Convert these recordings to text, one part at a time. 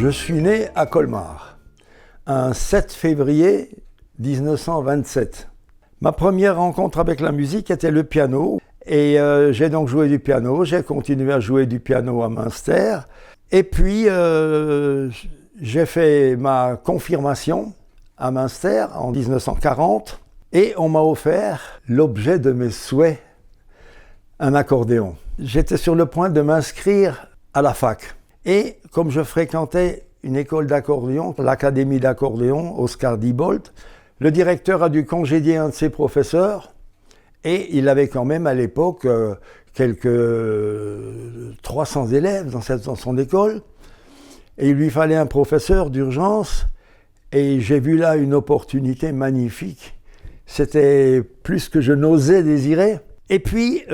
Je suis né à Colmar, un 7 février 1927. Ma première rencontre avec la musique était le piano. Et j'ai donc joué du piano, j'ai continué à jouer du piano à Münster. Et puis, j'ai fait ma confirmation à Münster en 1940. Et on m'a offert l'objet de mes souhaits, un accordéon. J'étais sur le point de m'inscrire à la fac. Et comme je fréquentais une école d'accordéon, l'académie d'accordéon, Oscar Diebold, le directeur a dû congédier un de ses professeurs. Et il avait quand même à l'époque quelques 300 élèves dans son école. Et il lui fallait un professeur d'urgence. Et j'ai vu là une opportunité magnifique. C'était plus que je n'osais désirer. Et puis,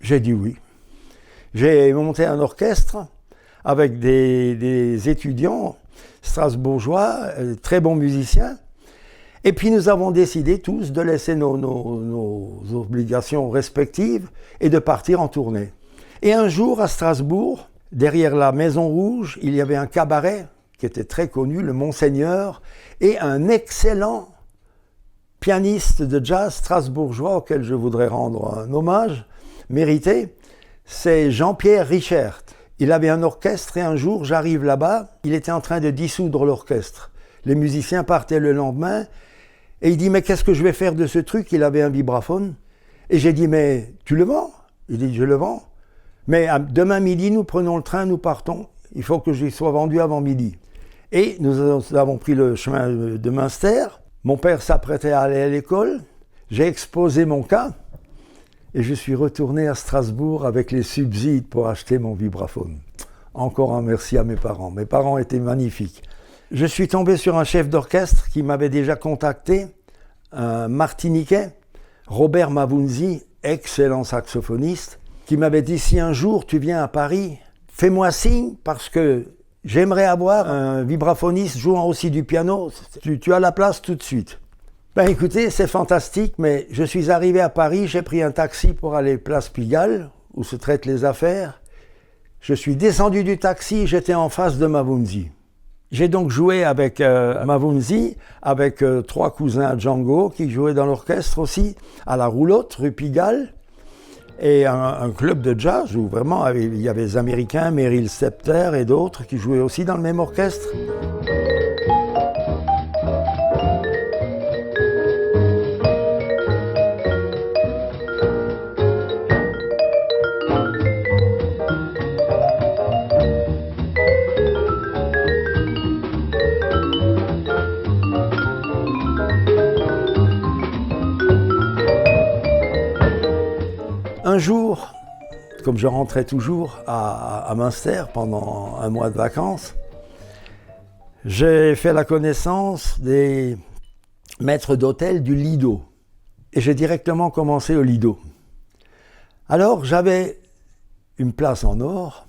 j'ai dit oui. J'ai monté un orchestre avec des étudiants strasbourgeois, très bons musiciens. Et puis nous avons décidé tous de laisser nos obligations respectives et de partir en tournée. Et un jour à Strasbourg, derrière la Maison Rouge, il y avait un cabaret qui était très connu, le Monseigneur, et un excellent pianiste de jazz strasbourgeois auquel je voudrais rendre un hommage mérité, c'est Jean-Pierre Richert. Il avait un orchestre et un jour j'arrive là-bas, il était en train de dissoudre l'orchestre. Les musiciens partaient le lendemain. Et il dit, mais qu'est-ce que je vais faire de ce truc? Il avait un vibraphone. Et j'ai dit, mais tu le vends? Il dit, je le vends. Mais demain midi, nous prenons le train, nous partons. Il faut que je sois vendu avant midi. Et nous avons pris le chemin de Münster. Mon père s'apprêtait à aller à l'école. J'ai exposé mon cas. Et je suis retourné à Strasbourg avec les subsides pour acheter mon vibraphone. Encore un merci à mes parents. Mes parents étaient magnifiques. Je suis tombé sur un chef d'orchestre qui m'avait déjà contacté, un Martiniquais, Robert Mavunzi, excellent saxophoniste, qui m'avait dit « Si un jour tu viens à Paris, fais-moi signe parce que j'aimerais avoir un vibraphoniste jouant aussi du piano, tu as la place tout de suite. » Ben écoutez, c'est fantastique, mais je suis arrivé à Paris, j'ai pris un taxi pour aller place Pigalle, où se traitent les affaires. Je suis descendu du taxi, j'étais en face de Mavunzi. J'ai donc joué avec Mavunzi, avec 3 cousins Django qui jouaient dans l'orchestre aussi, à la Roulotte, rue Pigalle, et un club de jazz où vraiment il y avait les Américains, Meryl Scepter et d'autres qui jouaient aussi dans le même orchestre. Un jour, comme je rentrais toujours à Münster pendant un mois de vacances, j'ai fait la connaissance des maîtres d'hôtel du Lido. Et j'ai directement commencé au Lido. Alors j'avais une place en or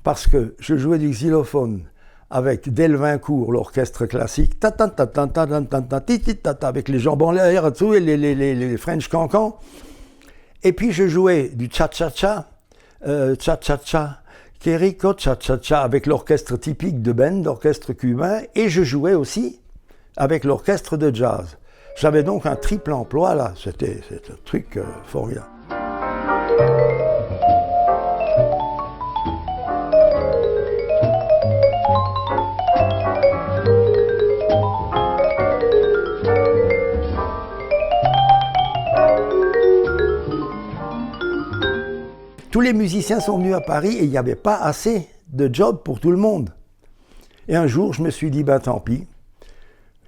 parce que je jouais du xylophone avec Delvincourt, l'orchestre classique, avec les jambes en l'air et les French cancans. Et puis je jouais du cha-cha-cha, Querico cha-cha-cha avec l'orchestre typique de band, l'orchestre cubain, et je jouais aussi avec l'orchestre de jazz. J'avais donc un triple emploi là, c'était un truc formidable. Tous les musiciens sont venus à Paris et il n'y avait pas assez de jobs pour tout le monde. Et un jour, je me suis dit, ben tant pis,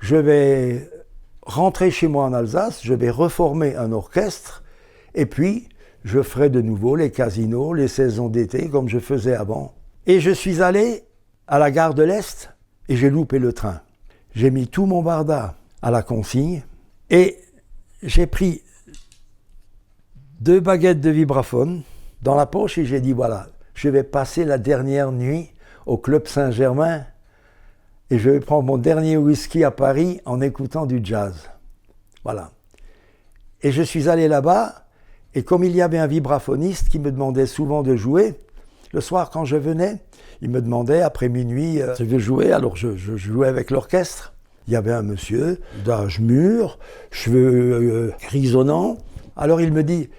je vais rentrer chez moi en Alsace, je vais reformer un orchestre et puis je ferai de nouveau les casinos, les saisons d'été comme je faisais avant. Et je suis allé à la gare de l'Est et j'ai loupé le train. J'ai mis tout mon barda à la consigne et j'ai pris 2 baguettes de vibraphone dans la poche et j'ai dit voilà, je vais passer la dernière nuit au Club Saint-Germain et je vais prendre mon dernier whisky à Paris en écoutant du jazz. Voilà. Et je suis allé là-bas et comme il y avait un vibraphoniste qui me demandait souvent de jouer, le soir quand je venais, il me demandait après minuit, je veux jouer, alors je jouais avec l'orchestre. Il y avait un monsieur d'âge mûr, cheveux grisonnants. Alors il me dit,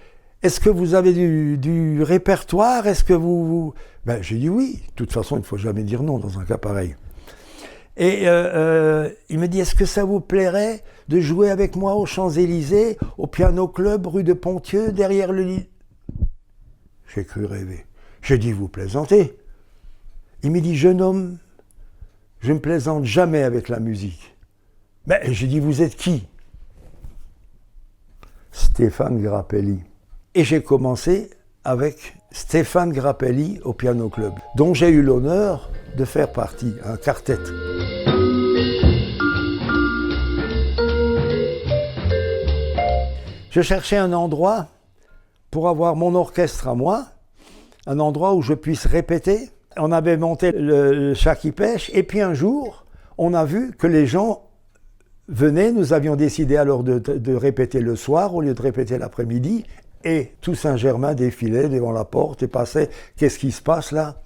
est-ce que vous avez du répertoire? Est-ce que vous... Ben, j'ai dit oui. De toute façon, il ne faut jamais dire non dans un cas pareil. Et il me dit, est-ce que ça vous plairait de jouer avec moi aux Champs-Élysées, au Piano Club, rue de Pontieux, derrière le lit? J'ai cru rêver. J'ai dit, vous plaisantez? Il me dit, jeune homme, je ne plaisante jamais avec la musique. Mais j'ai dit, vous êtes qui? Stéphane Grappelli. Et j'ai commencé avec Stéphane Grappelli au Piano Club, dont j'ai eu l'honneur de faire partie, un quartet. Je cherchais un endroit pour avoir mon orchestre à moi, un endroit où je puisse répéter. On avait monté le Chat qui pêche, et puis un jour, on a vu que les gens venaient. Nous avions décidé alors de répéter le soir au lieu de répéter l'après-midi, et tout Saint-Germain défilait devant la porte et passait. Qu'est-ce qui se passe là?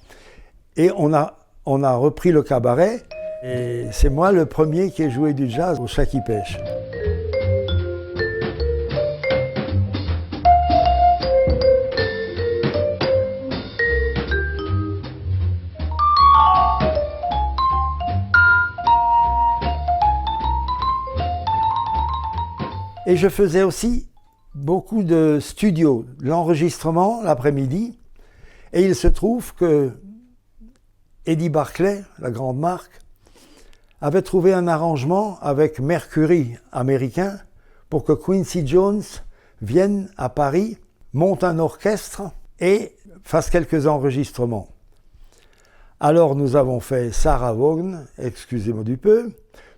Et on a repris le cabaret, et c'est moi le premier qui ai joué du jazz au Chat qui pêche. Et je faisais aussi beaucoup de studios, l'enregistrement l'après-midi. Et il se trouve que Eddie Barclay, la grande marque, avait trouvé un arrangement avec Mercury américain pour que Quincy Jones vienne à Paris, monte un orchestre et fasse quelques enregistrements. Alors nous avons fait Sarah Vaughan, excusez-moi du peu,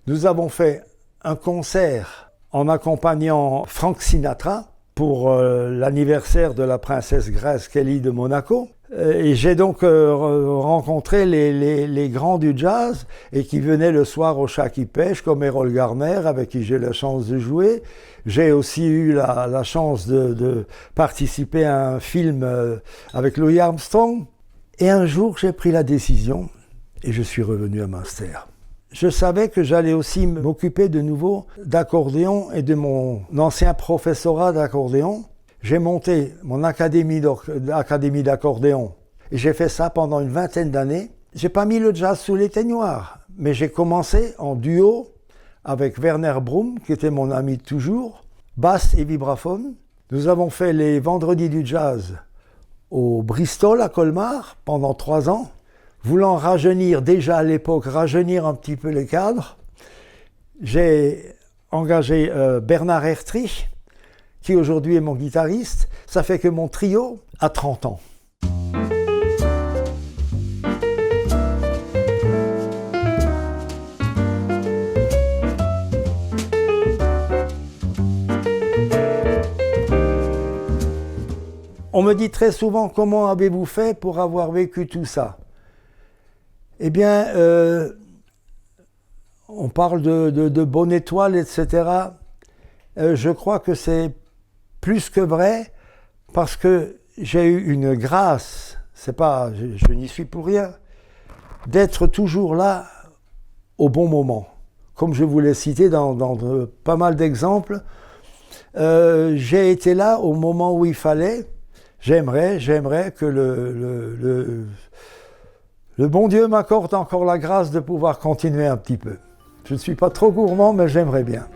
nous avons fait un concert en accompagnant Frank Sinatra pour l'anniversaire de la princesse Grace Kelly de Monaco. Et j'ai donc rencontré les grands du jazz et qui venaient le soir au Chat qui pêche, comme Errol Garner, avec qui j'ai la chance de jouer. J'ai aussi eu la chance de participer à un film avec Louis Armstrong. Et un jour, j'ai pris la décision et je suis revenu à Münster. Je savais que j'allais aussi m'occuper de nouveau d'accordéon et de mon ancien professorat d'accordéon. J'ai monté mon académie d'accordéon et j'ai fait ça pendant une vingtaine d'années. J'ai pas mis le jazz sous les teignoirs, mais j'ai commencé en duo avec Werner Brum, qui était mon ami de toujours, basse et vibraphone. Nous avons fait les vendredis du jazz au Bristol à Colmar pendant 3 ans. Voulant rajeunir, déjà à l'époque, rajeunir un petit peu les cadres, j'ai engagé Bernard Hertrich, qui aujourd'hui est mon guitariste. Ça fait que mon trio a 30 ans. On me dit très souvent, comment avez-vous fait pour avoir vécu tout ça? Eh bien, on parle de bonne étoile, etc. Je crois que c'est plus que vrai, parce que j'ai eu une grâce, c'est pas, je n'y suis pour rien, d'être toujours là au bon moment. Comme je vous l'ai cité dans pas mal d'exemples, j'ai été là au moment où il fallait. J'aimerais que le bon Dieu m'accorde encore la grâce de pouvoir continuer un petit peu. Je ne suis pas trop gourmand, mais j'aimerais bien.